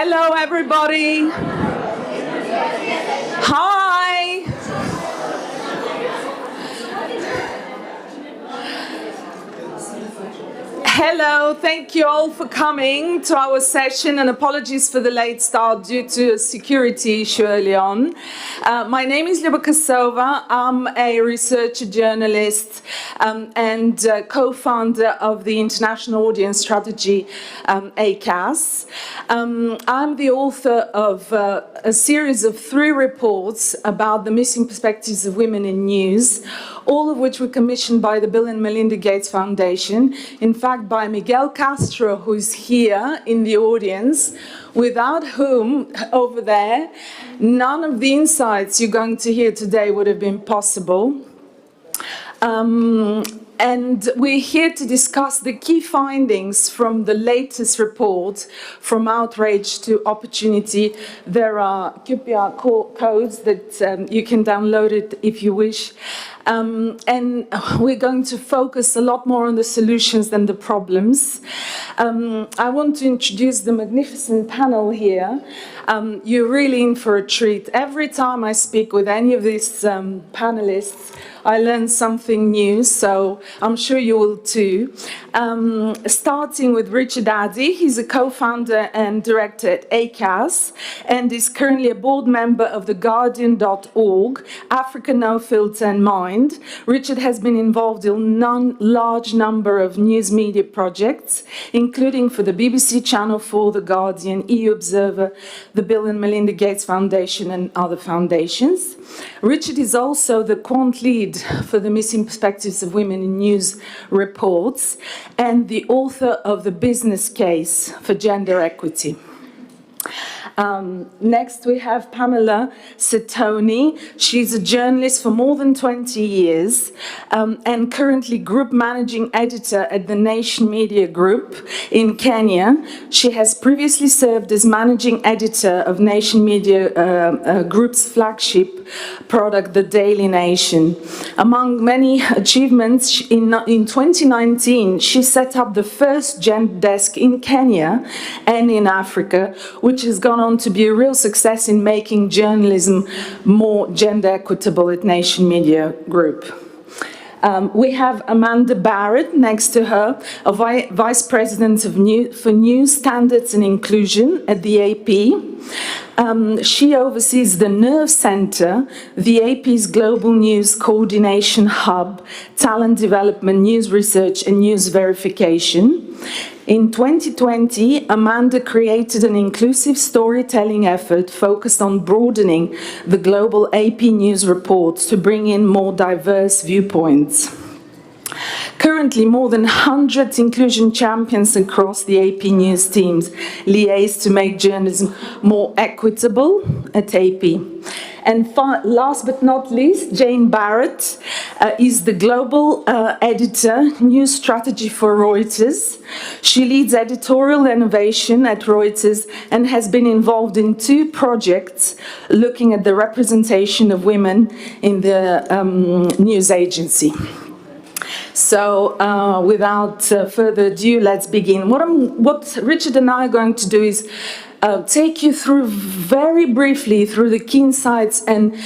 Hello, everybody. Hi. Hello, thank you all for coming to our session, and apologies for the late start due to a security issue early on. My name is Luba Kassova. I'm a researcher, journalist, and co-founder of the International Audience Strategy, ACAS. I'm the author of a series of 3 reports about the missing perspectives of women in news, all of which were commissioned by the Bill and Melinda Gates Foundation, in fact by Miguel Castro, who is here in the audience, without whom, over there, none of the insights you're going to hear today would have been possible. And we're here to discuss the key findings from the latest report, From Outrage to Opportunity. There are QR codes that you can download it if you wish. And we're going to focus a lot more on the solutions than the problems. I want to introduce the magnificent panel here. You're really in for a treat. Every time I speak with any of these panelists, I learn something new, so I'm sure you will too. Starting with Richard Addy, he's a co-founder and director at ACAS, and is currently a board member of the Guardian.org, Africa No Filter and Mind. Richard has been involved in a large number of news media projects, including for the BBC, Channel 4, The Guardian, EU Observer, the Bill and Melinda Gates Foundation, and other foundations. Richard is also the quant lead for the Missing Perspectives of Women in News reports and the author of the business case for gender equity. Next, we have Pamela Setoni. She's a journalist for more than 20 years and currently group managing editor at the Nation Media Group in Kenya. She has previously served as managing editor of Nation Media Group's flagship product, The Daily Nation. Among many achievements, in 2019, she set up the first gender desk in Kenya and in Africa, which has gone on to be a real success in making journalism more gender equitable at Nation Media Group. We have Amanda Barrett next to her, a Vice President for News Standards and Inclusion at the AP. She oversees the Nerve Center, the AP's Global News Coordination Hub, Talent Development, News Research and News Verification. In 2020, Amanda created an inclusive storytelling effort focused on broadening the global AP News reports to bring in more diverse viewpoints. Currently, more than 100 inclusion champions across the AP News teams liaise to make journalism more equitable at AP. And last but not least, Jane Barrett is the global editor, news strategy for Reuters. She leads editorial innovation at Reuters and has been involved in 2 projects looking at the representation of women in the news agency. So without further ado, let's begin. What Richard and I are going to do is take you through very briefly through the key insights and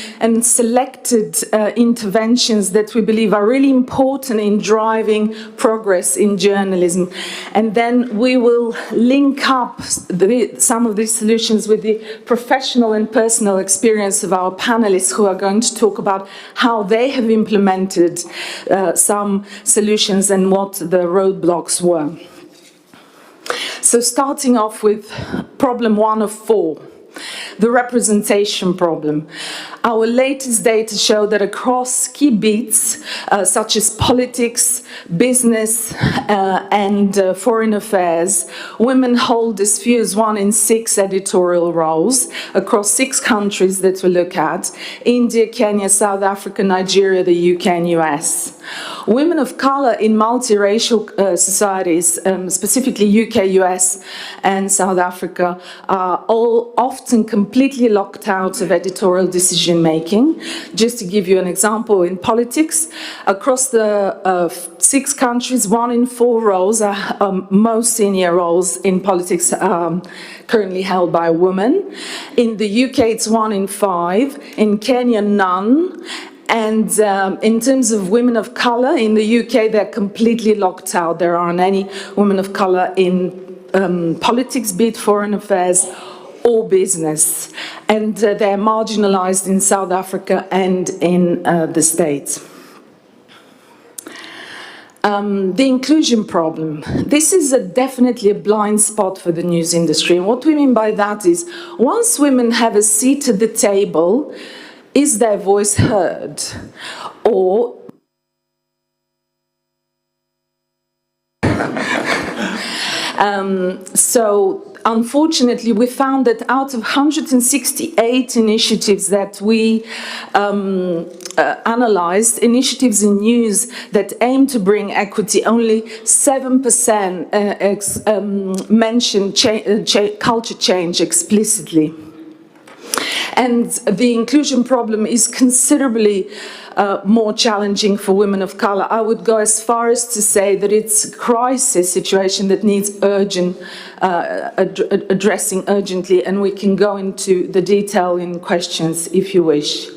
selected interventions that we believe are really important in driving progress in journalism. And then we will link up some of these solutions with the professional and personal experience of our panelists, who are going to talk about how they have implemented some solutions and what the roadblocks were. So starting off with problem 1 of 4, the representation problem. Our latest data show that across key beats, such as politics, business, and foreign affairs, women hold as few as 1 in 6 editorial roles across 6 countries that we look at: India, Kenya, South Africa, Nigeria, the UK, and US. Women of color in multiracial societies, specifically UK, US, and South Africa, are all often completely locked out of editorial decision-making. Just to give you an example, in politics, across the 6 countries, 1 in 4 roles, most senior roles in politics currently held by women. In the UK, it's 1 in 5. In Kenya, none. And in terms of women of colour, in the UK, they're completely locked out. There aren't any women of colour in politics, be it foreign affairs or business. And they're marginalised in South Africa and in the States. The inclusion problem. This is definitely a blind spot for the news industry. And what we mean by that is, once women have a seat at the table, is their voice heard? Or so unfortunately, we found that out of 168 initiatives that we analysed, initiatives in news that aim to bring equity, only 7% mention culture change explicitly. And the inclusion problem is considerably more challenging for women of colour. I would go as far as to say that it's a crisis situation that needs urgent addressing urgently, and we can go into the detail in questions if you wish.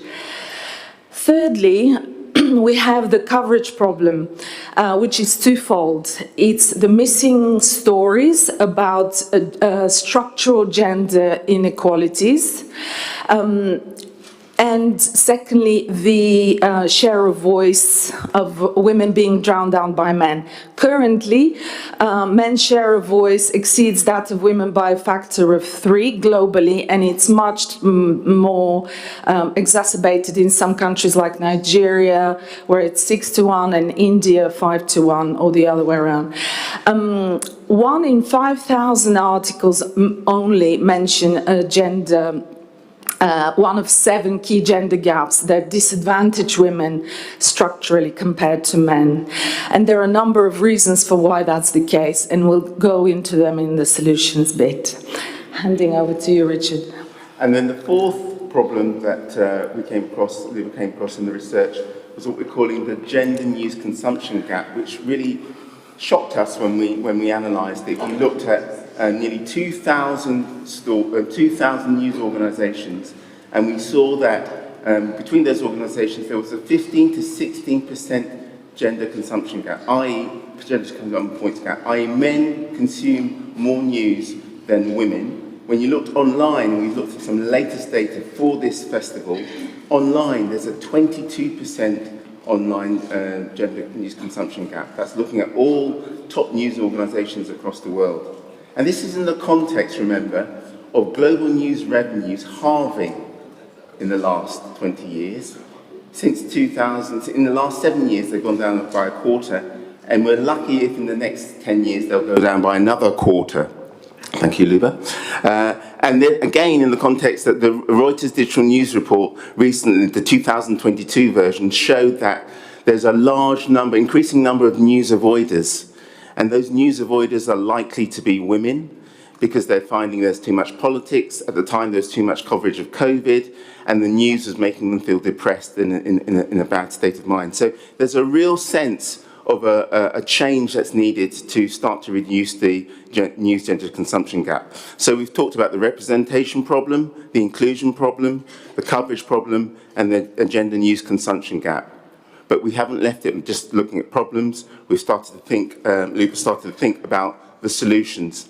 Thirdly, we have the coverage problem, which is twofold. It's the missing stories about structural gender inequalities, and secondly, the share of voice of women being drowned out by men. Currently, men's share of voice exceeds that of women by a factor of 3 globally, and it's much more exacerbated in some countries like Nigeria, where it's 6-1, and India 5-1, or the other way around. 1 in 5,000 articles only mention gender. One of 7 key gender gaps that disadvantage women structurally compared to men. And there are a number of reasons for why that's the case, and we'll go into them in the solutions bit. Handing over to you, Richard. And then the fourth problem that Luba came across in the research was what we're calling the gender news consumption gap, which really shocked us when we analysed it. We looked at nearly 2,000 news organisations, and we saw that between those organisations there was a 15 to 16% gender consumption gap, i.e. gender consumption points gap, i.e. men consume more news than women. When you looked online, and we've looked at some latest data for this festival, online there's a 22% online gender news consumption gap. That's looking at all top news organisations across the world. And this is in the context, remember, of global news revenues halving in the last 20 years. Since 2000, in the last 7 years, they've gone down by a quarter, and we're lucky if in the next 10 years they'll go down by another quarter. Thank you, Luba. And then again, in the context that the Reuters Digital News Report recently, the 2022 version, showed that there's a large number, increasing number of news avoiders. And those news avoiders are likely to be women because they're finding there's too much politics. At the time, there's too much coverage of COVID, and the news is making them feel depressed and in a bad state of mind. So there's a real sense of a change that's needed to start to reduce the news gender consumption gap. So we've talked about the representation problem, the inclusion problem, the coverage problem, and the gender news consumption gap. But we haven't left it just looking at problems. We've started to think, Luba started to think about the solutions.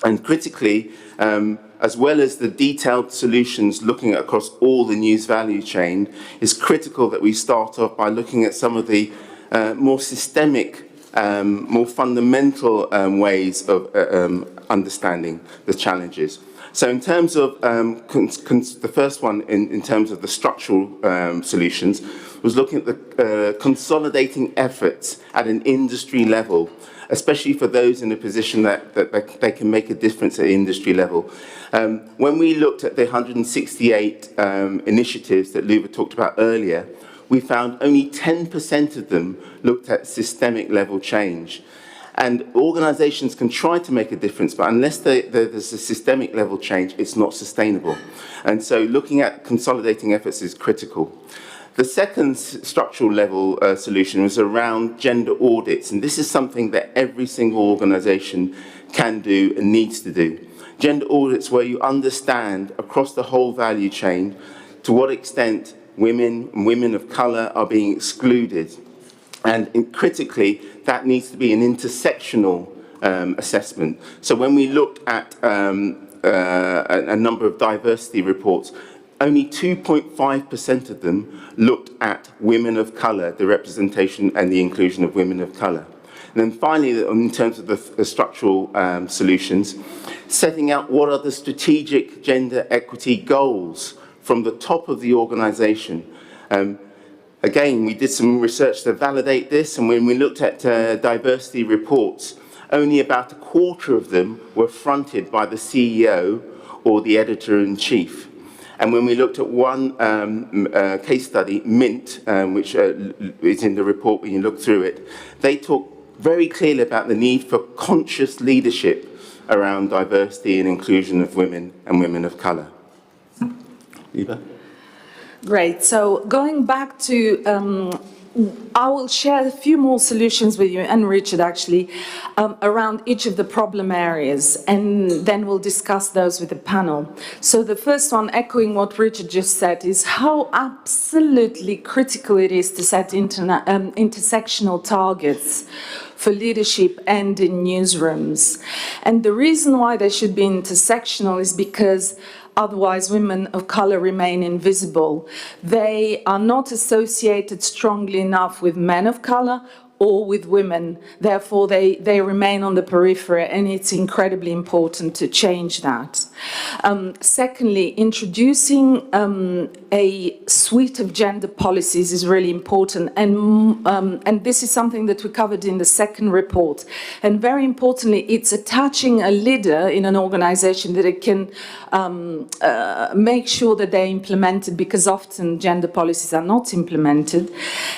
And critically, as well as the detailed solutions looking at across all the news value chain, it's critical that we start off by looking at some of the more systemic, more fundamental ways of understanding the challenges. So in terms of the first one, in terms of the structural solutions, was looking at the consolidating efforts at an industry level, especially for those in a position that they can make a difference at industry level. When we looked at the 168 initiatives that Luba talked about earlier, we found only 10% of them looked at systemic level change. And organisations can try to make a difference, but unless there's a systemic level change, it's not sustainable. And so looking at consolidating efforts is critical. The second structural level solution was around gender audits, and this is something that every single organisation can do and needs to do. Gender audits where you understand across the whole value chain to what extent women and women of colour are being excluded. And critically, that needs to be an intersectional assessment. So when we looked at a number of diversity reports, only 2.5% of them looked at women of colour, the representation and the inclusion of women of colour. And then finally, in terms of the structural solutions, setting out what are the strategic gender equity goals from the top of the organisation. Again, we did some research to validate this, and when we looked at diversity reports, only about a quarter of them were fronted by the CEO or the editor-in-chief. And when we looked at one case study, Mint, which is in the report when you look through it, they talk very clearly about the need for conscious leadership around diversity and inclusion of women and women of colour. Luba? Great. So going back to, I will share a few more solutions with you, and Richard actually, around each of the problem areas, and then we'll discuss those with the panel. So the first one, echoing what Richard just said, is how absolutely critical it is to set intersectional targets for leadership and in newsrooms. And the reason why they should be intersectional is because otherwise women of colour remain invisible. They are not associated strongly enough with men of colour or with women. Therefore, they remain on the periphery, and it's incredibly important to change that. Secondly, introducing a suite of gender policies is really important, and this is something that we covered in the second report. And very importantly, it's attaching a leader in an organisation that it can make sure that they're implemented, because often gender policies are not implemented.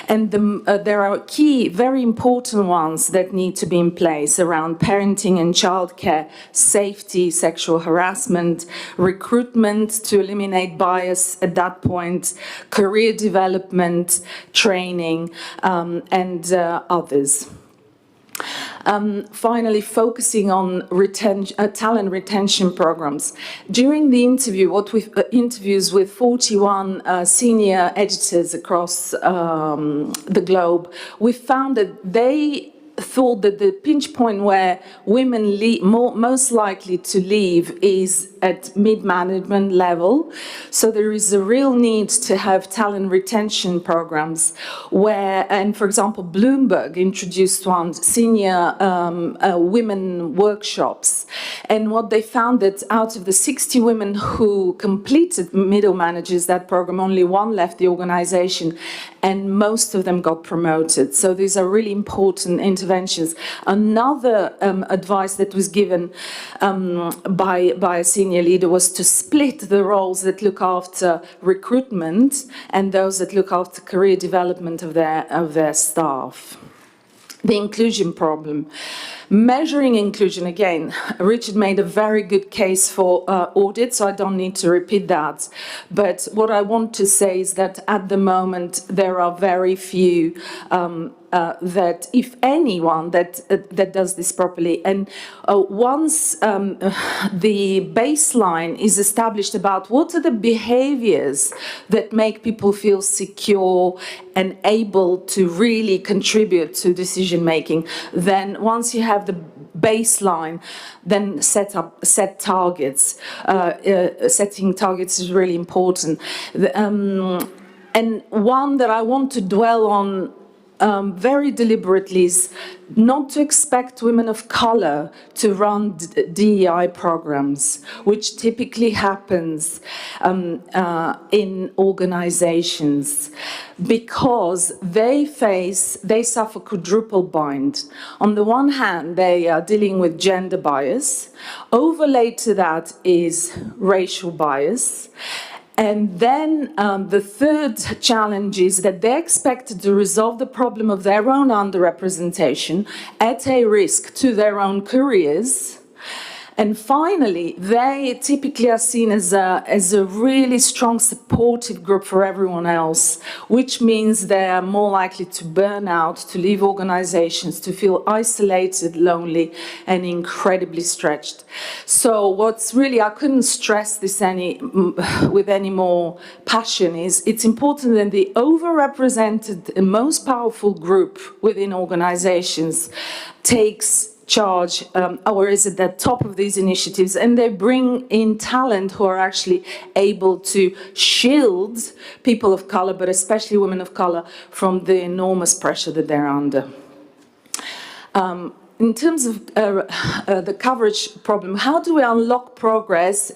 And there are key, very important ones that need to be in place around parenting and childcare, safety, sexual harassment, recruitment to eliminate bias at that point, career development, training, and others. Finally, focusing on talent retention programs. During the interviews with 41 senior editors across the globe, we found that they thought that the pinch point where women most likely to leave is at mid-management level. So there is a real need to have talent retention programs where, and for example, Bloomberg introduced one, senior women workshops. And what they found that out of the 60 women who completed middle managers that program, only one left the organization, and most of them got promoted. So these are really important interventions. Another advice that was given by a senior leader was to split the roles that look after recruitment and those that look after career development of their staff. The inclusion problem. Measuring inclusion, again, Richard made a very good case for audit, so I don't need to repeat that. But what I want to say is that at the moment there are very few that, if anyone, that does this properly. And once the baseline is established about what are the behaviors that make people feel secure and able to really contribute to decision making, then once you have the baseline, then set targets. Setting targets is really important. And one that I want to dwell on very deliberately is not to expect women of colour to run DEI programs, which typically happens in organisations, because they suffer quadruple bind. On the one hand, they are dealing with gender bias. Overlaid to that is racial bias. And then the third challenge is that they're expected to resolve the problem of their own underrepresentation at a risk to their own careers. And finally, they typically are seen as a really strong supportive group for everyone else, which means they are more likely to burn out, to leave organizations, to feel isolated, lonely, and incredibly stretched. So what's really, I couldn't stress this with any more passion, is it's important that the overrepresented and most powerful group within organizations takes charge or is at the top of these initiatives, and they bring in talent who are actually able to shield people of color, but especially women of color, from the enormous pressure that they're under. In terms of the coverage problem, how do we unlock progress,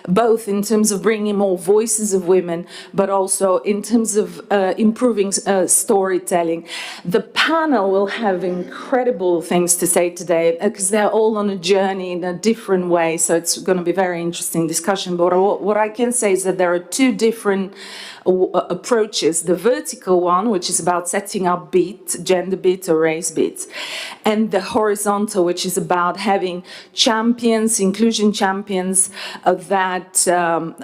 both in terms of bringing more voices of women, but also in terms of improving storytelling? The panel will have incredible things to say today, because they're all on a journey in a different way, so it's going to be a very interesting discussion. But what I can say is that there are two different approaches: the vertical one, which is about setting up beats, gender beats or race beats, and the horizontal, which is about having champions, inclusion champions, that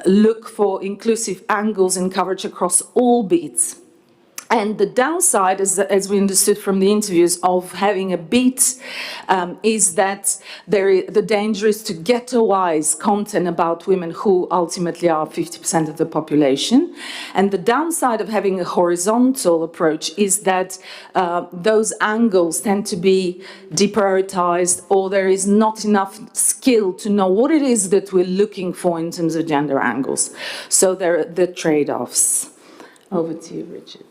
look for inclusive angles and coverage across all beats. And the downside, as we understood from the interviews, of having a beat is that the danger is to ghettoize content about women who ultimately are 50% of the population. And the downside of having a horizontal approach is that those angles tend to be deprioritized, or there is not enough skill to know what it is that we're looking for in terms of gender angles. So there are the trade-offs. Over to you, Richard.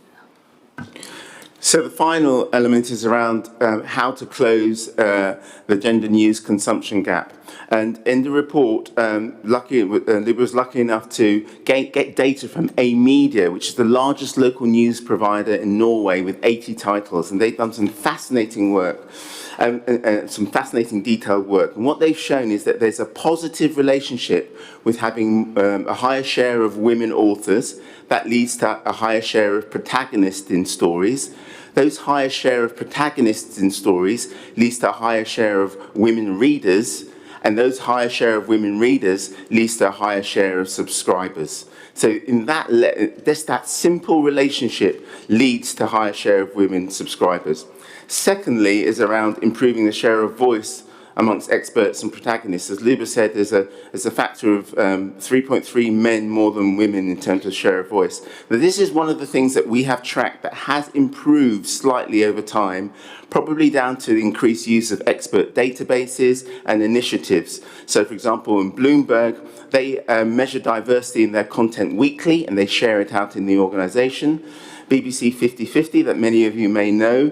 So the final element is around how to close the gender news consumption gap. And in the report, Luba was lucky enough to get data from A Media, which is the largest local news provider in Norway with 80 titles. And they've done some fascinating work, some fascinating detailed work. And what they've shown is that there's a positive relationship with having a higher share of women authors. That leads to a higher share of protagonists in stories. Those higher share of protagonists in stories leads to a higher share of women readers, and those higher share of women readers leads to a higher share of subscribers. So in that simple relationship leads to higher share of women subscribers. Secondly is around improving the share of voice amongst experts and protagonists. As Luba said, there's a factor of 3.3 men more than women in terms of share of voice. But this is one of the things that we have tracked that has improved slightly over time, probably down to the increased use of expert databases and initiatives. So, for example, in Bloomberg, they measure diversity in their content weekly, and they share it out in the organization. BBC 50/50, that many of you may know,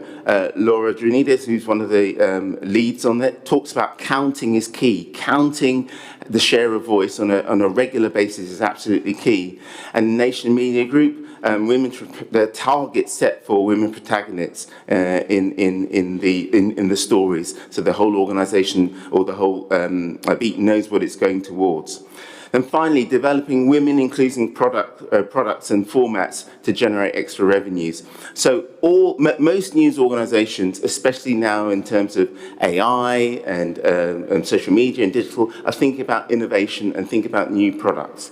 Laura Drinides, who's one of the leads on it, talks about counting is key. Counting the share of voice on a regular basis is absolutely key. And Nation Media Group, the target set for women protagonists in the stories, so the whole organisation or the whole beat knows what it's going towards. And finally, developing women-inclusive products and formats to generate extra revenues. So most news organizations, especially now in terms of AI and social media and digital, are thinking about innovation and thinking about new products.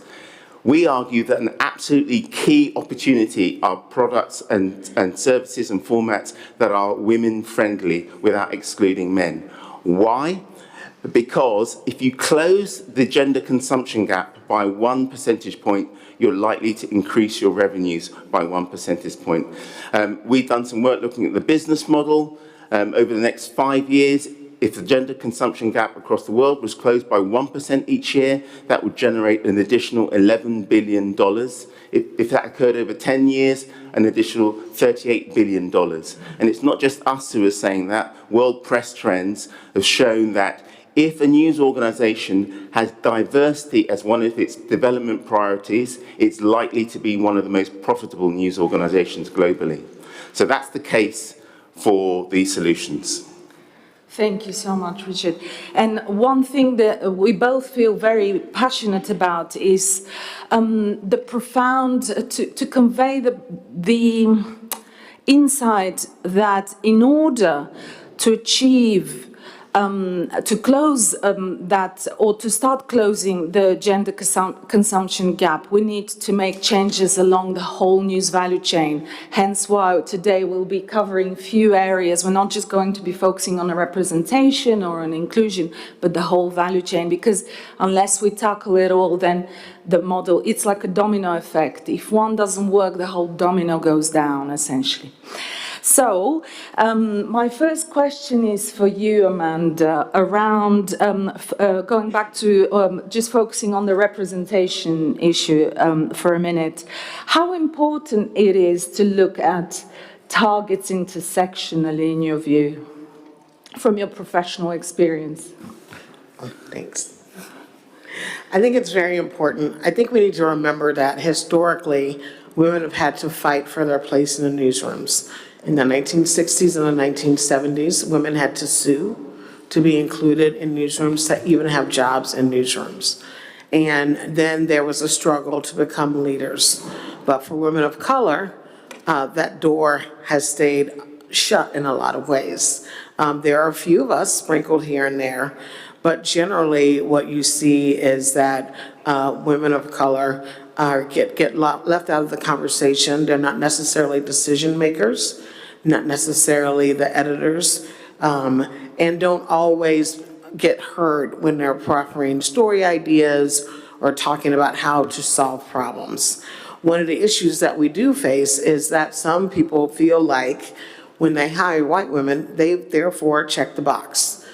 We argue that an absolutely key opportunity are products and services and formats that are women-friendly without excluding men. Why? Because if you close the gender consumption gap by 1 percentage point, you're likely to increase your revenues by 1 percentage point. We've done some work looking at the business model. Over the next 5 years, if the gender consumption gap across the world was closed by 1% each year, that would generate an additional $11 billion. If that occurred over 10 years, an additional $38 billion. And it's not just us who are saying that. World press trends have shown that if a news organization has diversity as one of its development priorities, it's likely to be one of the most profitable news organizations globally. So that's the case for these solutions. Thank you so much, Richard. And one thing that we both feel very passionate about is the profound, to convey the insight that in order to achieve to close that, or to start closing the gender consumption gap, we need to make changes along the whole news value chain. Hence why today we'll be covering few areas. We're not just going to be focusing on a representation or an inclusion, but the whole value chain, because unless we tackle it all, then the model, it's like a domino effect. If one doesn't work, the whole domino goes down, essentially. So, my first question is for you, Amanda, around going back to just focusing on the representation issue for a minute. How important it is to look at targets intersectionally, in your view, from your professional experience? Thanks. I think it's very important. I think we need to remember that historically, women have had to fight for their place in the newsrooms. In the 1960s and the 1970s, women had to sue to be included in newsrooms, to even have jobs in newsrooms. And then there was a struggle to become leaders. But for women of color, that door has stayed shut in a lot of ways. There are a few of us sprinkled here and there, but generally what you see is that women of color get left out of the conversation. They're not necessarily decision makers, not necessarily the editors, and don't always get heard when they're proffering story ideas or talking about how to solve problems. One of the issues that we do face is that some people feel like when they hire white women, they therefore check the box.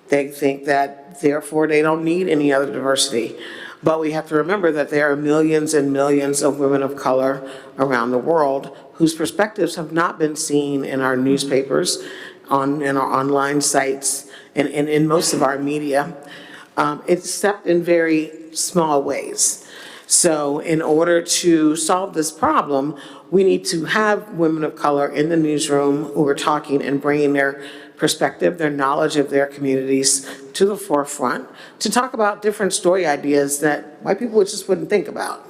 They think that therefore they don't need any other diversity. But we have to remember that there are millions and millions of women of color around the world whose perspectives have not been seen in our newspapers, in our online sites, and in most of our media, except in very small ways. So in order to solve this problem, we need to have women of color in the newsroom who are talking and bringing their perspective, their knowledge of their communities to the forefront to talk about different story ideas that white people just wouldn't think about,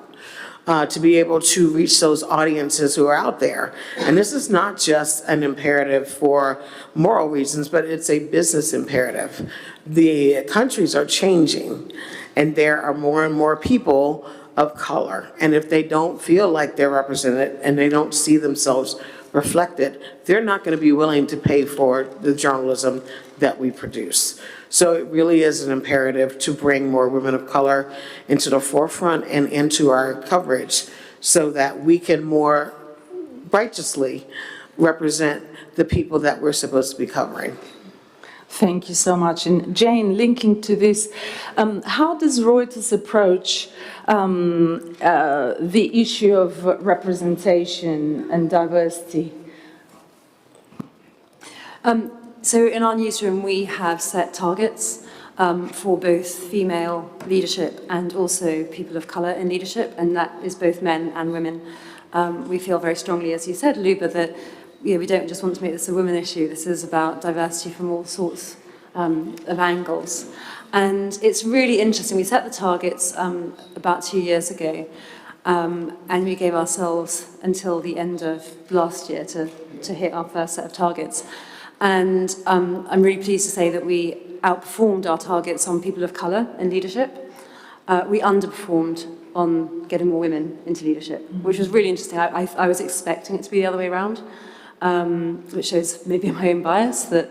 to be able to reach those audiences who are out there. And this is not just an imperative for moral reasons, but it's a business imperative. The countries are changing, and there are more and more people of color. And if they don't feel like they're represented and they don't see themselves reflected, they're not going to be willing to pay for the journalism that we produce. So it really is an imperative to bring more women of color into the forefront and into our coverage so that we can more righteously represent the people that we're supposed to be covering. Thank you so much. And Jane, linking to this, how does Reuters approach the issue of representation and diversity? So in our newsroom, we have set targets for both female leadership and also people of colour in leadership, and that is both men and women. We feel very strongly, as you said, Luba, that we don't just want to make this a women issue. This is about diversity from all sorts of angles. And it's really interesting. We set the targets about 2 years ago, and we gave ourselves until the end of last year to hit our first set of targets. And I'm really pleased to say that we outperformed our targets on people of colour in leadership. We underperformed on getting more women into leadership, which was really interesting. I was expecting it to be the other way around, which shows maybe my own bias that,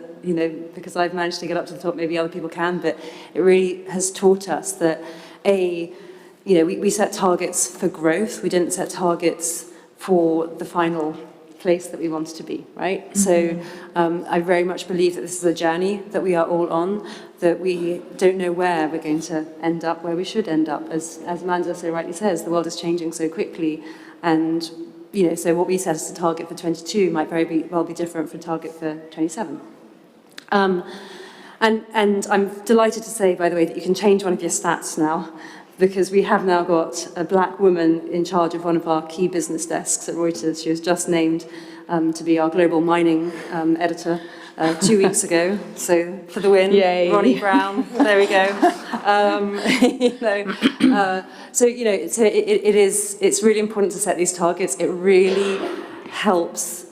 because I've managed to get up to the top, maybe other people can, but it really has taught us that, we set targets for growth. We didn't set targets for the final place that we wanted to be, right? Mm-hmm. So I very much believe that this is a journey that we are all on, that we don't know where we're going to end up, where we should end up. As Amanda so rightly says, the world is changing so quickly, and so what we set as a target for 22 might well be different from target for 27. And I'm delighted to say, by the way, that you can change one of your stats now, because we have now got a black woman in charge of one of our key business desks at Reuters. She was just named to be our global mining editor 2 weeks ago. So for the win, yay. Ronnie Brown, there we go. It's really important to set these targets. It really helps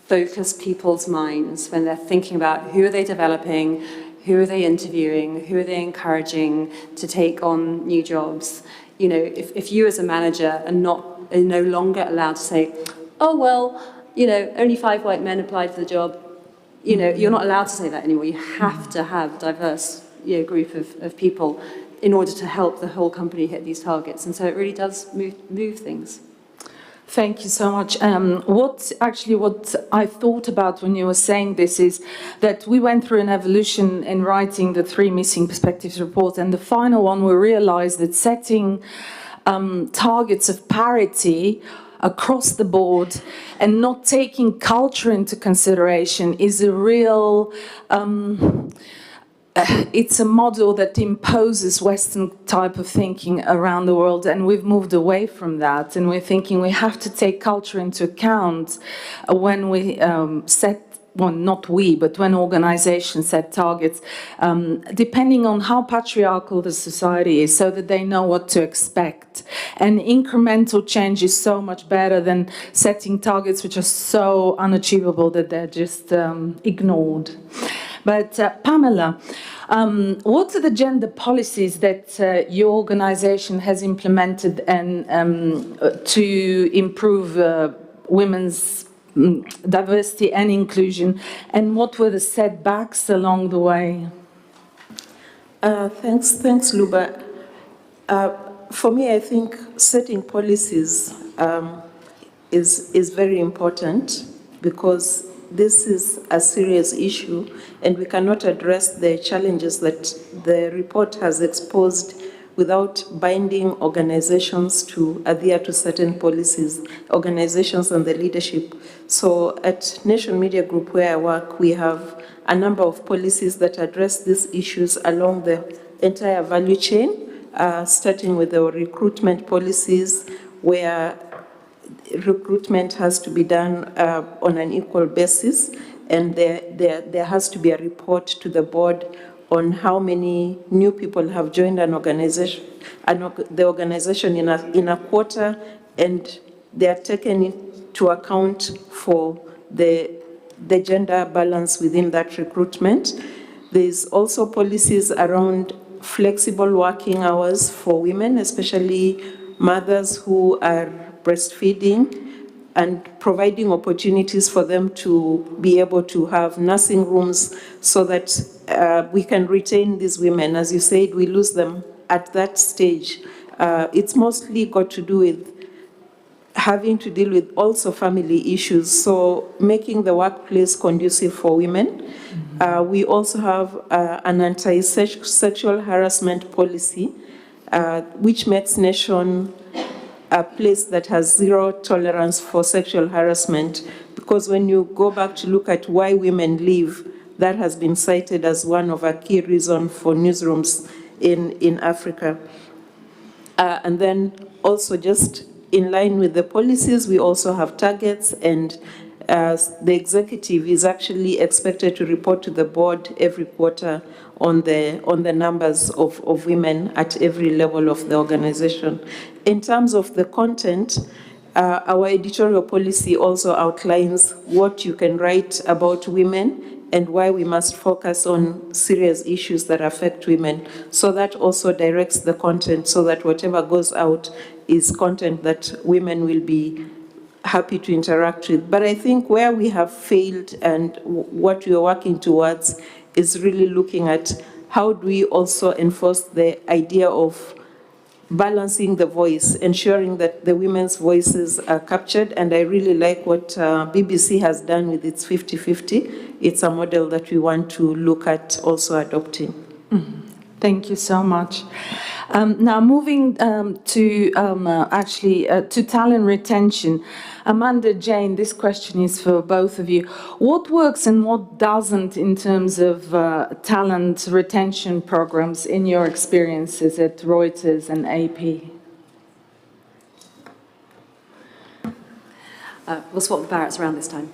focus people's minds when they're thinking about who are they developing, Who are they interviewing? Who are they encouraging to take on new jobs? You know, if you as a manager are no longer allowed to say, oh, well, you know, only 5 white men applied for the job, you know, you're not allowed to say that anymore. You have to have a diverse, you know, group of people in order to help the whole company hit these targets. And so it really does move things. Thank you so much. What I thought about when you were saying this is that we went through an evolution in writing the 3 Missing Perspectives report, and the final one we realized that setting targets of parity across the board and not taking culture into consideration is a real it's a model that imposes Western type of thinking around the world, and we've moved away from that, and we're thinking we have to take culture into account when we set, well, not we, but when organizations set targets, depending on how patriarchal the society is, so that they know what to expect. And incremental change is so much better than setting targets which are so unachievable that they're just ignored. But Pamela, what are the gender policies that your organization has implemented and to improve women's diversity and inclusion, and what were the setbacks along the way? Thanks, Luba. For me, I think setting policies is very important, because this is a serious issue, and we cannot address the challenges that the report has exposed without binding organizations to adhere to certain policies, organizations and the leadership. So at Nation Media Group, where I work, we have a number of policies that address these issues along the entire value chain, starting with the recruitment policies, where recruitment has to be done on an equal basis, and there has to be a report to the board on how many new people have joined an organization, the organization in a quarter, and they are taken into account for the gender balance within that recruitment. There's also policies around flexible working hours for women, especially mothers who are breastfeeding, and providing opportunities for them to be able to have nursing rooms so that we can retain these women. As you said, we lose them at that stage. It's mostly got to do with having to deal with also family issues, so making the workplace conducive for women. We also have an anti-sexual harassment policy, which makes Nation a place that has zero tolerance for sexual harassment, because when you go back to look at why women leave, that has been cited as one of a key reasons for newsrooms in Africa. And then also, just in line with the policies, we also have targets, and the executive is actually expected to report to the board every quarter on the numbers of women at every level of the organization. In terms of the content, our editorial policy also outlines what you can write about women and why we must focus on serious issues that affect women. So that also directs the content, so that whatever goes out is content that women will be happy to interact with. But I think where we have failed and what we are working towards is really looking at how do we also enforce the idea of balancing the voice, ensuring that the women's voices are captured. And I really like what BBC has done with its 50-50. It's a model that we want to look at also adopting. Mm-hmm. Thank you so much. Now moving to talent retention. Amanda, Jane, this question is for both of you. What works and what doesn't in terms of talent retention programs in your experiences at Reuters and AP? We'll swap the Barretts around this time.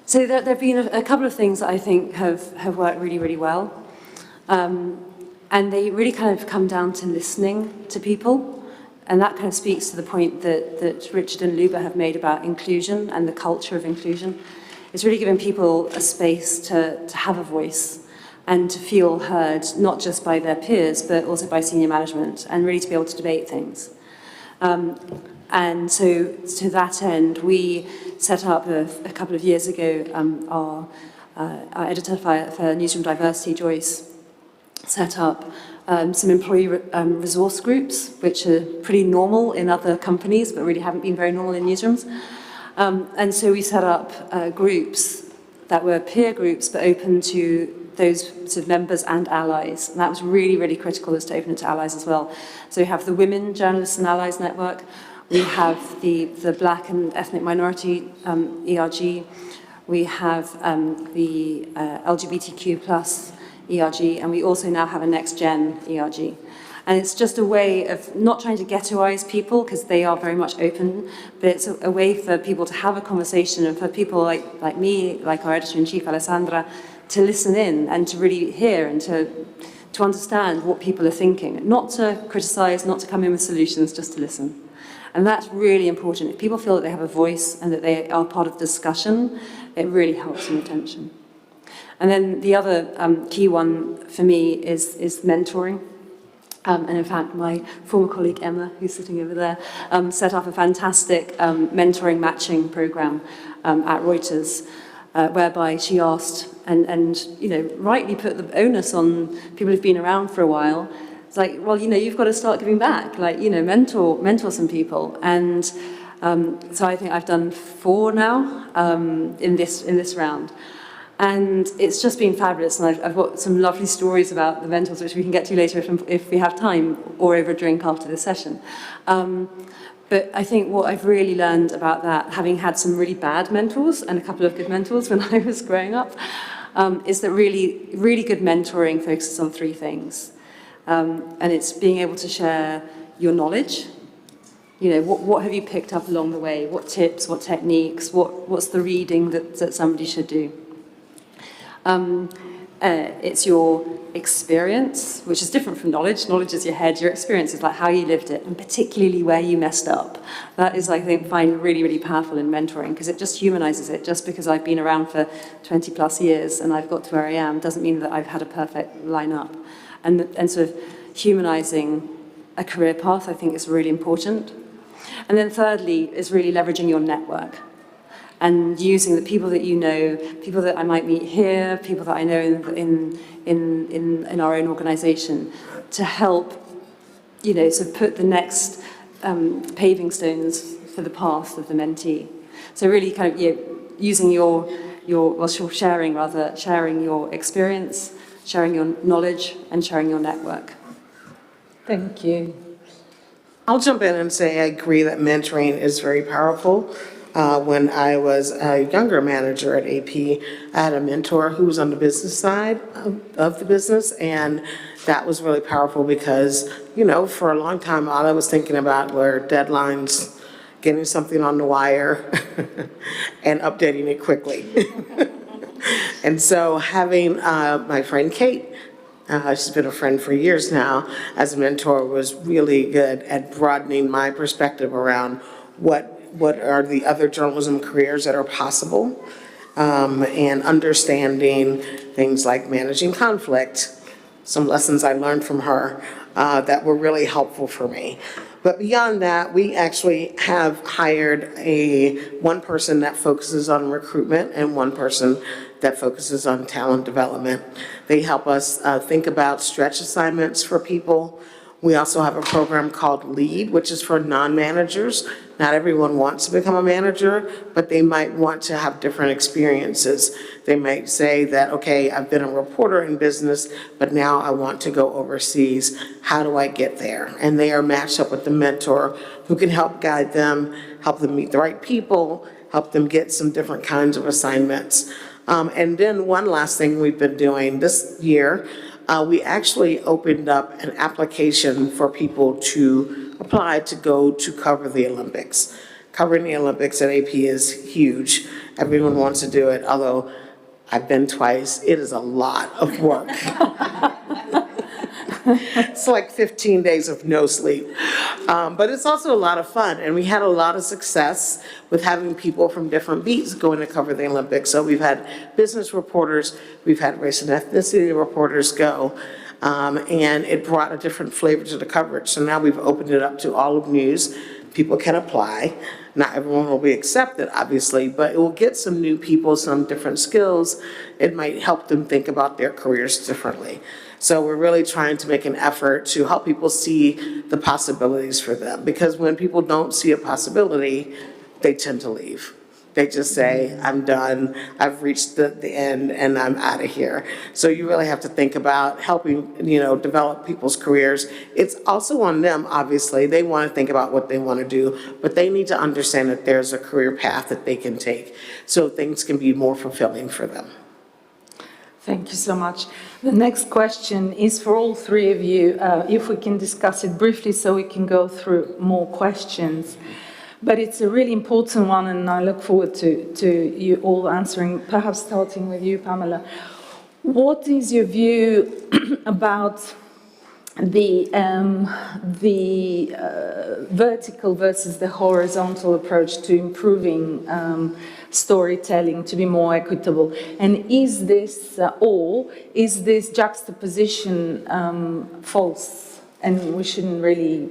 So there have been a couple of things that I think have worked really, really well. And they really kind of come down to listening to people. And that kind of speaks to the point that Richard and Luba have made about inclusion and the culture of inclusion. It's really giving people a space to have a voice. and to feel heard, not just by their peers, but also by senior management, and really to be able to debate things. And so to that end, we set up a couple of years ago, our editor for Newsroom Diversity, Joyce, set up some employee resource groups, which are pretty normal in other companies, but really haven't been very normal in newsrooms. And so we set up groups that were peer groups, but open to those sort of members and allies. And that was really, really critical, is to open it to allies as well. So we have the Women Journalists and Allies Network. We have the Black and Ethnic Minority ERG. We have the LGBTQ plus ERG, and we also now have a Next Gen ERG. And it's just a way of not trying to ghettoize people, because they are very much open, but it's a way for people to have a conversation, and for people like me, like our editor-in-chief, Alessandra, to listen in and to really hear and to understand what people are thinking. Not to criticize, not to come in with solutions, just to listen. And that's really important. If people feel that they have a voice and that they are part of the discussion, it really helps in retention. And then the other key one for me is mentoring. And in fact, my former colleague Emma, who's sitting over there, set up a fantastic mentoring matching program at Reuters, whereby she asked, and rightly put the onus on people who've been around for a while. It's like, well, you've got to start giving back, mentor some people. And so I think I've done 4 now in this round. And it's just been fabulous, and I've got some lovely stories about the mentors, which we can get to later if we have time, or over a drink after this session. But I think what I've really learned about that, having had some really bad mentors and a couple of good mentors when I was growing up, is that really, really good mentoring focuses on 3 things. And it's being able to share your knowledge. What have you picked up along the way? What tips, what techniques, what's the reading that somebody should do? It's your experience, which is different from knowledge. Knowledge is your head. Your experience is like how you lived it, and particularly where you messed up. That is, I think, find really, really powerful in mentoring, because it just humanizes it. Just because I've been around for 20 plus years and I've got to where I am doesn't mean that I've had a perfect line-up. And sort of humanizing a career path, I think, is really important. And then thirdly is really leveraging your network and using the people that you know, people that I might meet here, people that I know in our own organization, to help, sort of put the next paving stones for the path of the mentee. So really kind of using sharing your experience, sharing your knowledge, and sharing your network. Thank you. I'll jump in and say I agree that mentoring is very powerful. When I was a younger manager at AP, I had a mentor who was on the business side of the business, and that was really powerful because, for a long time, all I was thinking about were deadlines, getting something on the wire, and updating it quickly. And so having my friend Kate, she's been a friend for years now, as a mentor, was really good at broadening my perspective around what are the other journalism careers that are possible, and understanding things like managing conflict. Some lessons I learned from her that were really helpful for me. But beyond that, we actually have hired one person that focuses on recruitment and one person that focuses on talent development. They help us think about stretch assignments for people. We also have a program called LEAD, which is for non-managers. Not everyone wants to become a manager, but they might want to have different experiences. They might say that, okay, I've been a reporter in business, but now I want to go overseas. How do I get there? And they are matched up with the mentor who can help guide them, help them meet the right people, help them get some different kinds of assignments. And then one last thing we've been doing this year, we actually opened up an application for people to apply to go to cover the Olympics. Covering the Olympics at AP is huge. Everyone wants to do it, although I've been twice. It is a lot of work. It's like 15 days of no sleep. But it's also a lot of fun, and we had a lot of success with having people from different beats going to cover the Olympics. So we've had business reporters, we've had race and ethnicity reporters go, and it brought a different flavor to the coverage. So now we've opened it up to all of news. People can apply. Not everyone will be accepted, obviously, but it will get some new people, some different skills. It might help them think about their careers differently. So we're really trying to make an effort to help people see the possibilities for them, because when people don't see a possibility, they tend to leave. They just say, I'm done, I've reached the end, and I'm out of here. So you really have to think about helping, develop people's careers. It's also on them, obviously. They want to think about what they want to do, but they need to understand that there's a career path that they can take so things can be more fulfilling for them. Thank you so much. The next question is for all three of you, if we can discuss it briefly so we can go through more questions. But it's a really important one, and I look forward to you all answering, perhaps starting with you, Pamela. What is your view about the vertical versus the horizontal approach to improving storytelling to be more equitable? And is this juxtaposition false, and we shouldn't really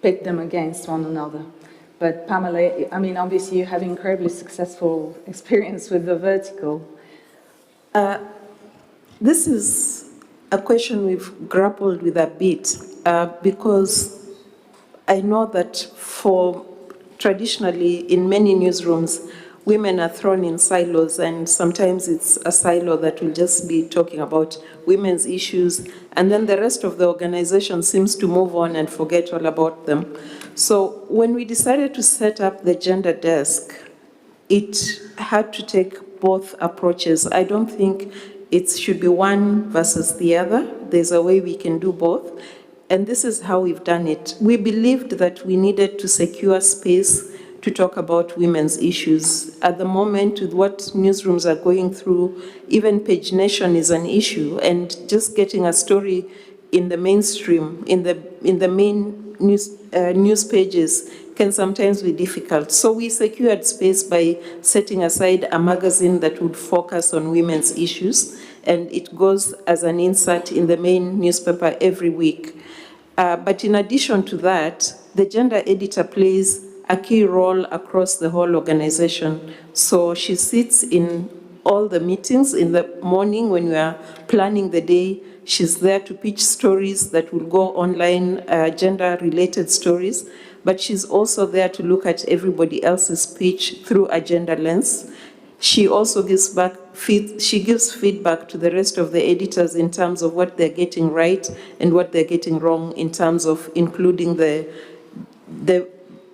pit them against one another? But Pamela, I mean, obviously you have incredibly successful experience with the vertical. This is a question we've grappled with a bit because I know that traditionally in many newsrooms, women are thrown in silos, and sometimes it's a silo that will just be talking about women's issues, and then the rest of the organization seems to move on and forget all about them. So when we decided to set up the gender desk, it had to take both approaches. I don't think it should be one versus the other. There's a way we can do both, and this is how we've done it. We believed that we needed to secure space to talk about women's issues. At the moment, with what newsrooms are going through, even pagination is an issue, and just getting a story in the mainstream, in the main news pages, can sometimes be difficult. So we secured space by setting aside a magazine that would focus on women's issues, and it goes as an insert in the main newspaper every week. But in addition to that, the gender editor plays a key role across the whole organization. So she sits in all the meetings in the morning when we are planning the day. She's there to pitch stories that will go online, gender-related stories, but she's also there to look at everybody else's pitch through a gender lens. She also gives feedback to the rest of the editors in terms of what they're getting right and what they're getting wrong in terms of including the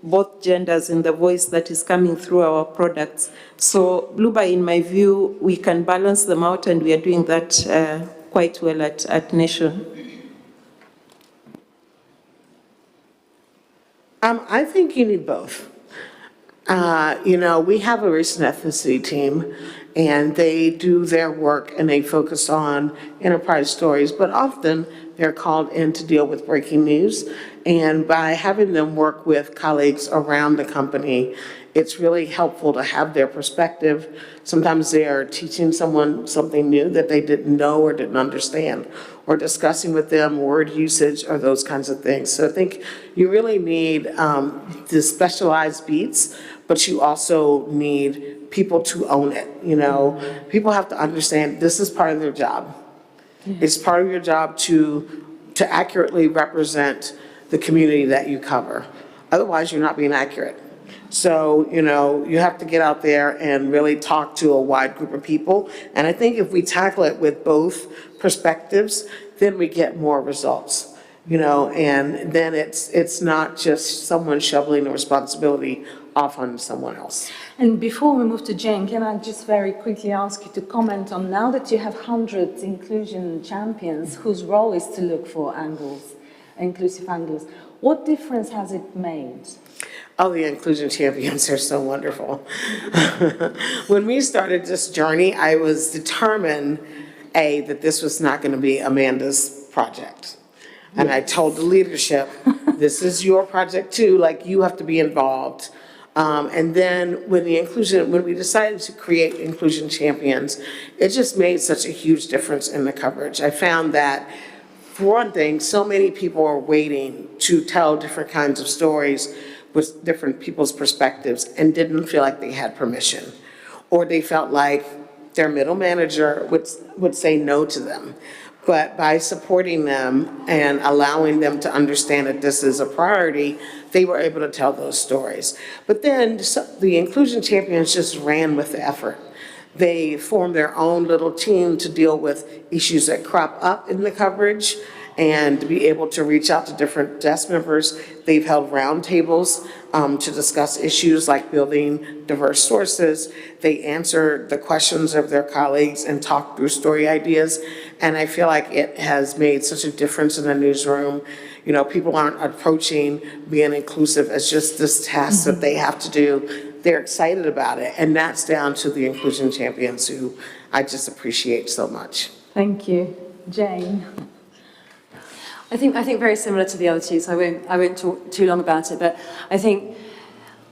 both genders in the voice that is coming through our products. So, Luba, in my view, we can balance them out, and we are doing that quite well at Nation. I think you need both. We have a race and ethnicity team, and they do their work and they focus on enterprise stories, but often they're called in to deal with breaking news. And by having them work with colleagues around the company, it's really helpful to have their perspective. Sometimes they are teaching someone something new that they didn't know or didn't understand, or discussing with them word usage or those kinds of things. So I think you really need the specialized beats, but you also need people to own it. People have to understand this is part of their job. It's part of your job to accurately represent the community that you cover. Otherwise, you're not being accurate. So, you have to get out there and really talk to a wide group of people. And I think if we tackle it with both perspectives, then we get more results. And then it's not just someone shoveling the responsibility off on someone else. And before we move to Jane, can I just very quickly ask you to comment on, now that you have 100 inclusion champions whose role is to look for angles, inclusive angles, what difference has it made? Oh, the inclusion champions are so wonderful. When we started this journey, I was determined, that this was not going to be Amanda's project. And I told the leadership, this is your project too, like you have to be involved. And then when we decided to create inclusion champions, it just made such a huge difference in the coverage. I found that, for one thing, so many people are waiting to tell different kinds of stories with different people's perspectives and didn't feel like they had permission. Or they felt like their middle manager would say no to them. But by supporting them and allowing them to understand that this is a priority, they were able to tell those stories. But then the inclusion champions just ran with the effort. They formed their own little team to deal with issues that crop up in the coverage and to be able to reach out to different desk members. They've held roundtables to discuss issues like building diverse sources. They answer the questions of their colleagues and talk through story ideas. And I feel like it has made such a difference in the newsroom. You know, people aren't approaching being inclusive as just this task that they have to do. They're excited about it. And that's down to the inclusion champions who I just appreciate so much. Thank you. Jane? I think very similar to the other two, so I won't talk too long about it, but I think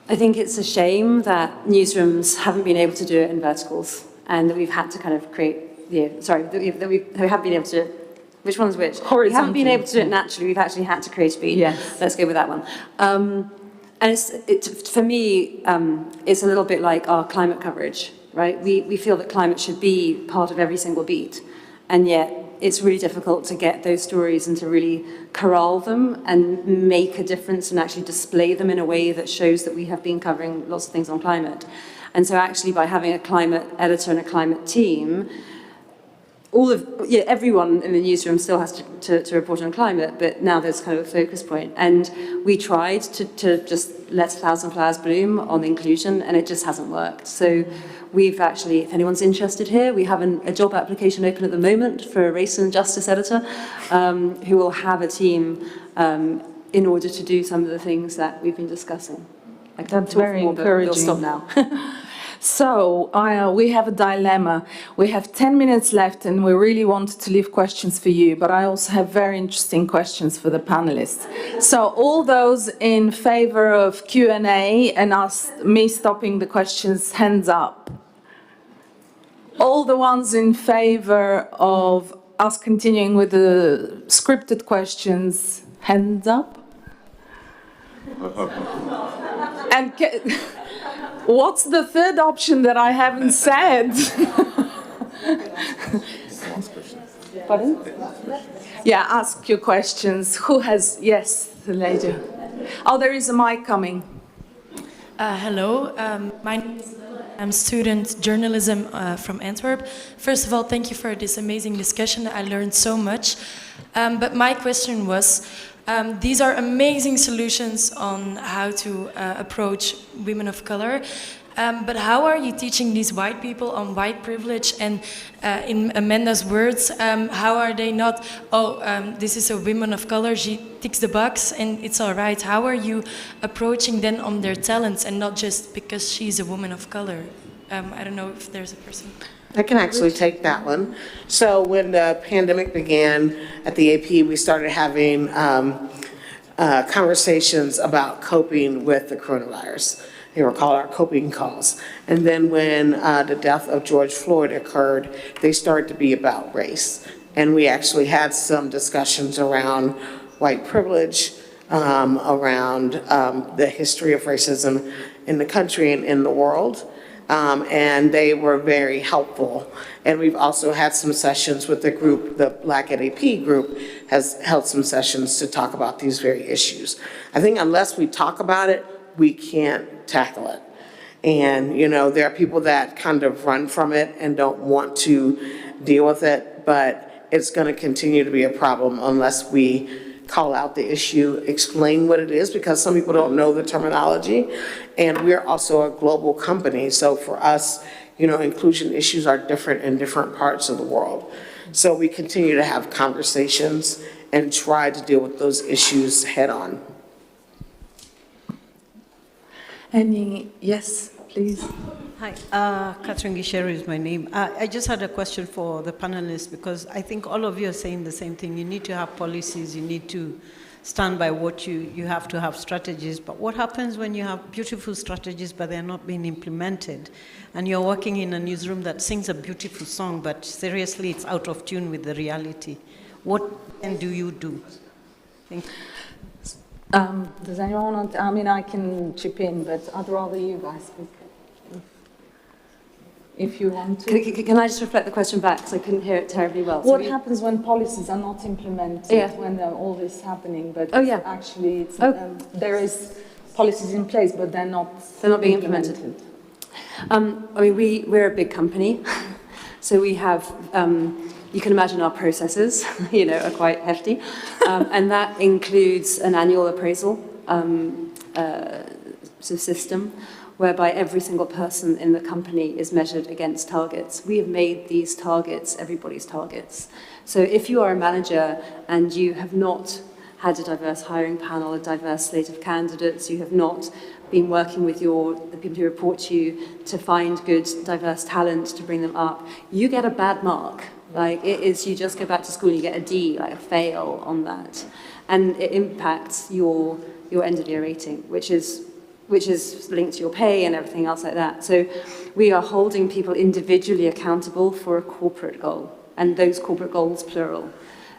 it's a shame that newsrooms haven't been able to do it in verticals, and that we've had to kind of create, that we haven't been able to, which one's which? We haven't been able to do it naturally, we've actually had to create a beat. Yes. Let's go with that one. And for me, it's a little bit like our climate coverage, right? We feel that climate should be part of every single beat, and yet it's really difficult to get those stories and to really corral them and make a difference and actually display them in a way that shows that we have been covering lots of things on climate. And so actually by having a climate editor and a climate team, everyone in the newsroom still has to report on climate, but now there's kind of a focus point. And we tried to just let 1,000 flowers bloom on inclusion, and it just hasn't worked. So we've actually, if anyone's interested here, we have a job application open at the moment for a race and justice editor, who will have a team in order to do some of the things that we've been discussing. That's very encouraging. We'll stop now. So we have a dilemma. We have 10 minutes left and we really wanted to leave questions for you, but I also have very interesting questions for the panelists. So all those in favor of Q&A and me stopping the questions, hands up. All the ones in favor of us continuing with the scripted questions, hands up. And what's the third option that I haven't said? Pardon? Yeah, ask your questions. Who has, yes, the lady. Oh, there is a mic coming. Hello, my name is Luba. I'm student journalism from Antwerp. First of all, thank you for this amazing discussion. I learned so much. But my question was, these are amazing solutions on how to approach women of color. But how are you teaching these white people on white privilege? And in Amanda's words, how are they not, this is a woman of color, she ticks the box and it's all right. How are you approaching them on their talents and not just because she's a woman of color? I don't know if there's a person. I can actually take that one. So when the pandemic began at the AP, we started having conversations about coping with the coronavirus. They were called our coping calls. And then when the death of George Floyd occurred, they started to be about race. And we actually had some discussions around white privilege, around the history of racism in the country and in the world. And they were very helpful. And we've also had some sessions with the group, the Black at AP group has held some sessions to talk about these very issues. I think unless we talk about it, we can't tackle it. And, you know, there are people that kind of run from it and don't want to deal with it, but it's going to continue to be a problem unless we call out the issue, explain what it is, because some people don't know the terminology. And we're also a global company, so for us, you know, inclusion issues are different in different parts of the world. So we continue to have conversations and try to deal with those issues head on. Any, yes, please. Hi, Catherine Gisheru is my name. I just had a question for the panelists because I think all of you are saying the same thing. You need to have policies, you need to stand by what you have to have strategies. But what happens when you have beautiful strategies but they're not being implemented? And you're working in a newsroom that sings a beautiful song, but seriously it's out of tune with the reality. What then do you do? Thank you. Does anyone want to, I mean, I can chip in, but I'd rather you guys speak. If you want to. Can I just reflect the question back, because I couldn't hear it terribly well. What happens when policies are not implemented, when all this is happening, but actually it's, there is policies in place, but they're not being implemented? I mean, we're a big company, so we have, you can imagine our processes, are quite hefty, and that includes an annual appraisal system, whereby every single person in the company is measured against targets. We have made these targets everybody's targets. So if you are a manager and you have not had a diverse hiring panel, a diverse slate of candidates, you have not been working with the people who report to you to find good, diverse talent to bring them up, you get a bad mark. Like, it is, you just go back to school and you get a D, like a fail on that. And it impacts your end of year rating, which is linked to your pay and everything else like that. So we are holding people individually accountable for a corporate goal, and those corporate goals, plural.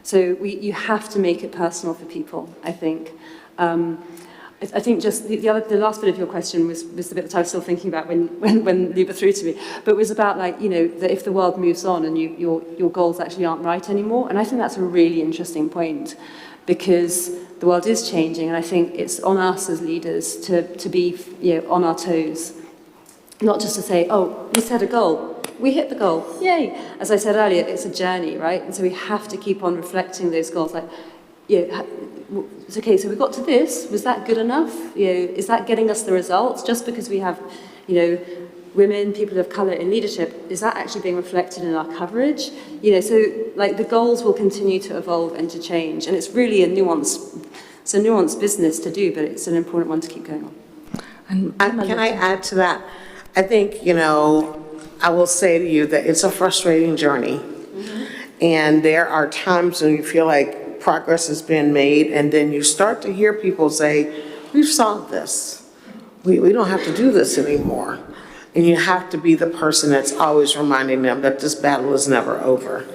So you have to make it personal for people, I think. I think just the last bit of your question was the bit that I was still thinking about when Luba threw to me, but it was about, like, that if the world moves on and your goals actually aren't right anymore, and I think that's a really interesting point, because the world is changing, and I think it's on us as leaders to be on our toes, not just to say, oh, we set a goal, we hit the goal, yay. As I said earlier, it's a journey, right? And so we have to keep on reflecting those goals, like, it's okay, so we got to this, was that good enough? Is that getting us the results? Just because we have, women, people of colour in leadership, is that actually being reflected in our coverage? So, like, the goals will continue to evolve and to change, and it's really a nuanced business to do, but it's an important one to keep going on. And can I add to that? I think, I will say to you that it's a frustrating journey. Mm-hmm. And there are times when you feel like progress has been made, and then you start to hear people say, we've solved this. We don't have to do this anymore. And you have to be the person that's always reminding them that this battle is never over.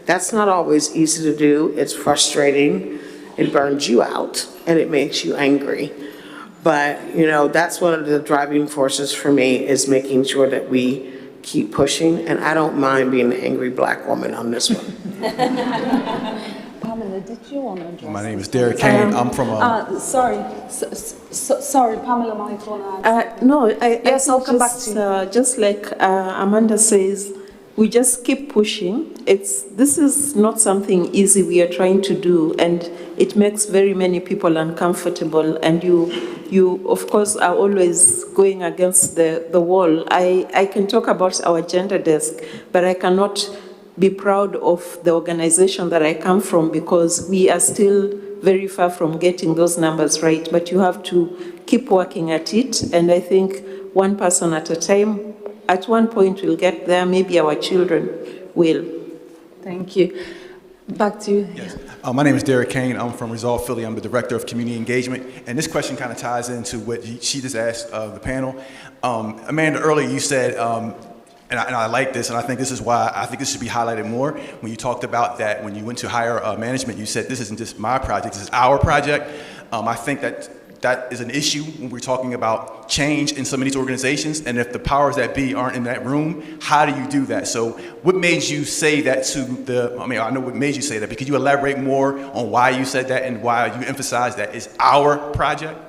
That's not always easy to do. It's frustrating. It burns you out, and it makes you angry. But, that's one of the driving forces for me, is making sure that we keep pushing. And I don't mind being an angry Black woman on this one. Pamela, did you want to address? My name is Derek Kane. I'm from sorry, Pamela might want to add. No, Yes, I'll come back to you. Just like Amanda says, we just keep pushing. This is not something easy we are trying to do, and it makes very many people uncomfortable, and you of course are always going against the wall. I can talk about our gender desk, but I cannot be proud of the organization that I come from, because we are still very far from getting those numbers right, but you have to keep working at it, and I think one person at a time, at one point we'll get there, maybe our children will. Thank you. Back to you. Yes. My name is Derek Kane. I'm from Resolve Philly. I'm the Director of Community Engagement. And this question kind of ties into what she just asked the panel. Amanda, earlier you said, and I like this, and I think this is why I think this should be highlighted more. When you talked about that, when you went to hire management, you said this isn't just my project, this is our project. I think that is an issue when we're talking about change in some of these organizations, and if the powers that be aren't in that room, how do you do that? So what made you say that I know what made you say that, but could you elaborate more on why you said that and why you emphasize that it's our project?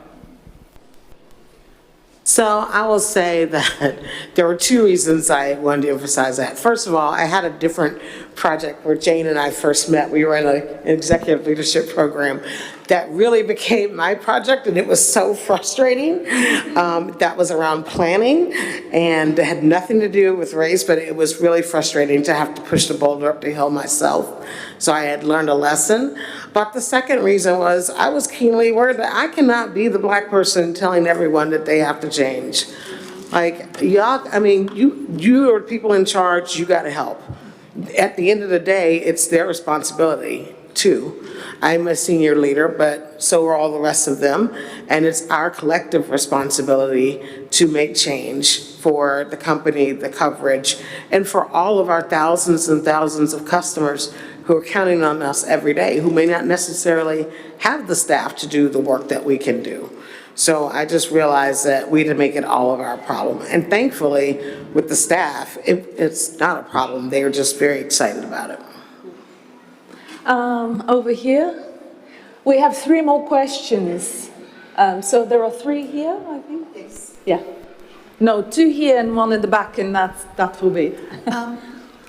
So I will say that there were two reasons I wanted to emphasize that. First of all, I had a different project where Jane and I first met. We were in an executive leadership program that really became my project, and it was so frustrating. That was around planning, and it had nothing to do with race, but it was really frustrating to have to push the boulder up the hill myself. So I had learned a lesson. But the second reason was I was keenly aware that I cannot be the Black person telling everyone that they have to change. Like, y'all, I mean, you are people in charge, you gotta help. At the end of the day, it's their responsibility too. I'm a senior leader, but so are all the rest of them. And it's our collective responsibility to make change for the company, the coverage, and for all of our thousands and thousands of customers who are counting on us every day, who may not necessarily have the staff to do the work that we can do. So I just realized that we didn't make it all of our problem. And thankfully, with the staff, it's not a problem. They are just very excited about it. Over here, we have 3 more questions. So there are 3 here, I think? Yes. Yeah. No, 2 here and 1 in the back, and that will be.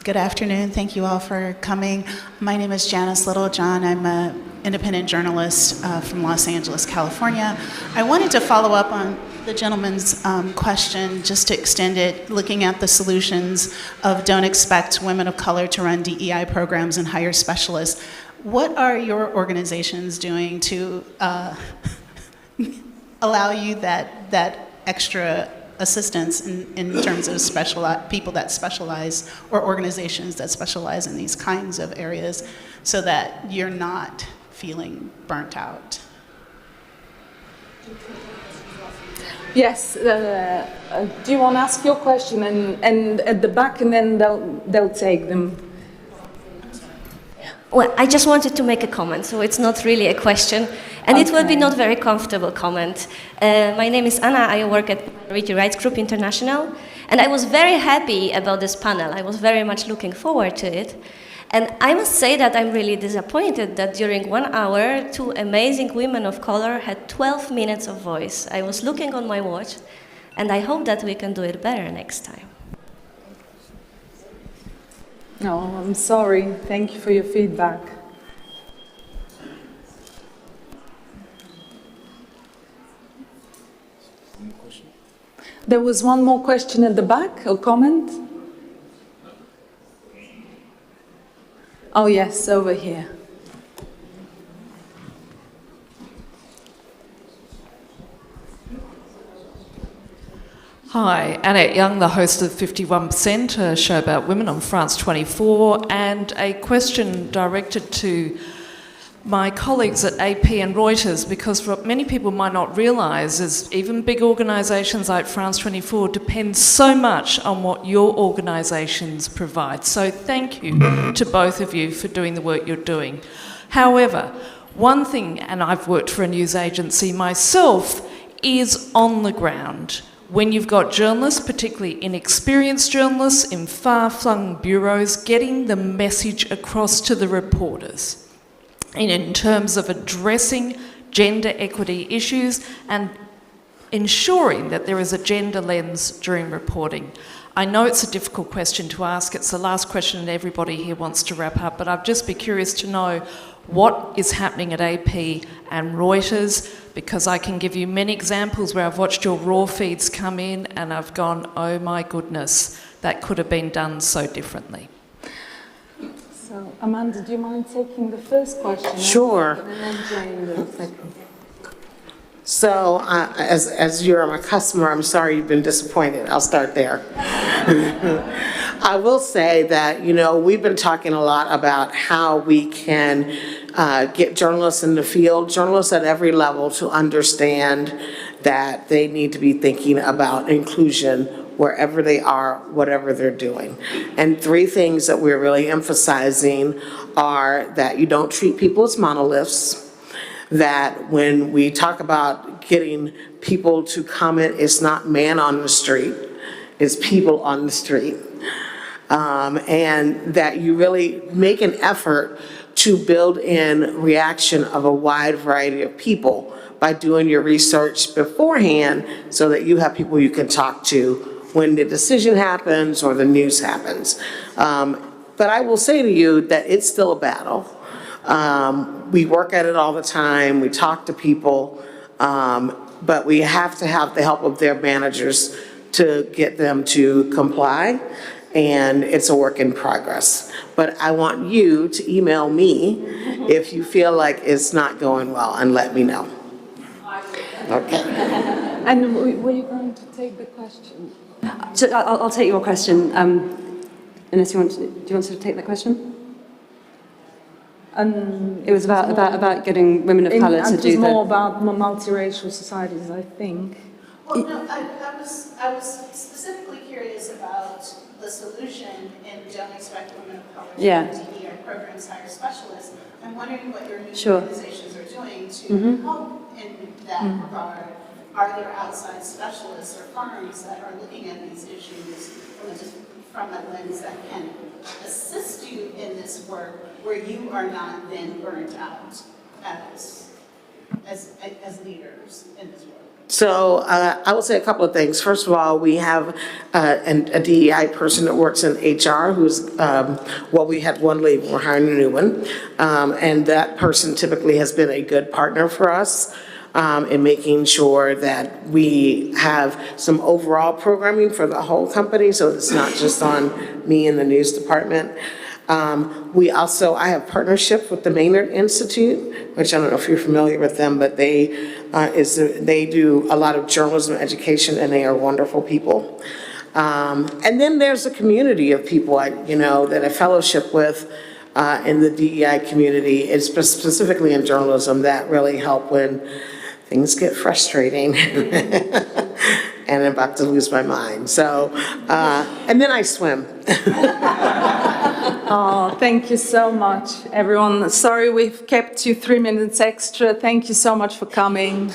Good afternoon. Thank you all for coming. My name is Janice Littlejohn. I'm an independent journalist from Los Angeles, California. I wanted to follow up on the gentleman's question, just to extend it, looking at the solutions of don't expect women of color to run DEI programs and hire specialists. What are your organizations doing to allow you that extra assistance in terms of people that specialize, or organizations that specialize in these kinds of areas, so that you're not feeling burnt out? Yes, do you want to ask your question and at the back, and then they'll take them? Well, I just wanted to make a comment, so it's not really a question, and it will be not very comfortable comment. My name is Anna, I work at Minority Rights Group International, and I was very happy about this panel. I was very much looking forward to it. And I must say that I'm really disappointed that during 1 hour, 2 amazing women of color had 12 minutes of voice. I was looking on my watch, and I hope that we can do it better next time. No, I'm sorry. Thank you for your feedback. There was 1 more question at the back, or comment? Oh yes, over here. Hi, Annette Young, the host of 51%, a show about women on France 24, and a question directed to my colleagues at AP and Reuters, because what many people might not realise is even big organisations like France 24 depend so much on what your organisations provide. So thank you to both of you for doing the work you're doing. However, one thing, and I've worked for a news agency myself, is on the ground. When you've got journalists, particularly inexperienced journalists in far-flung bureaus, getting the message across to the reporters in terms of addressing gender equity issues and ensuring that there is a gender lens during reporting. I know it's a difficult question to ask. It's the last question and everybody here wants to wrap up, but I'd just be curious to know what is happening at AP and Reuters, because I can give you many examples where I've watched your raw feeds come in and I've gone, oh my goodness, that could have been done so differently. So, Amanda, do you mind taking the first question? Sure. And then Jane the second. So, as you're my customer, I'm sorry you've been disappointed. I'll start there. I will say that, we've been talking a lot about how we can get journalists in the field, journalists at every level, to understand that they need to be thinking about inclusion wherever they are, whatever they're doing. And 3 things that we're really emphasizing are that you don't treat people as monoliths, that when we talk about getting people to comment, it's not man on the street, it's people on the street. And that you really make an effort to build in reaction of a wide variety of people by doing your research beforehand, so that you have people you can talk to when the decision happens or the news happens. But I will say to you that it's still a battle. We work at it all the time, we talk to people, but we have to have the help of their managers to get them to comply, and it's a work in progress. But I want you to email me if you feel like it's not going well, and let me know. Okay. And were you going to take take the question? So I'll take your question, unless you want to, do you want to take that question? It was about getting women of colour to do It was more about multiracial societies, I think. Well, no, I was specifically curious about the solution in Don't Expect Women of Color to DEI programs hire specialists. I'm wondering what your news organizations are doing to help in that regard. Are there outside specialists or firms that are looking at these issues from a lens that can assist you in this work where you are not then burnt out as leaders in this work? So I will say a couple of things. First of all, we have a DEI person that works in HR who's, we had one leave, we're hiring a new one. And that person typically has been a good partner for us in making sure that we have some overall programming for the whole company, so it's not just on me and the news department. I have partnership with the Maynard Institute, which I don't know if you're familiar with them, but they do a lot of journalism education, and they are wonderful people. And then there's a community of people that I fellowship with in the DEI community, and specifically in journalism, that really help when things get frustrating. And I'm about to lose my mind. So, and then I swim. Oh, thank you so much, everyone. Sorry we've kept you 3 minutes extra. Thank you so much for coming.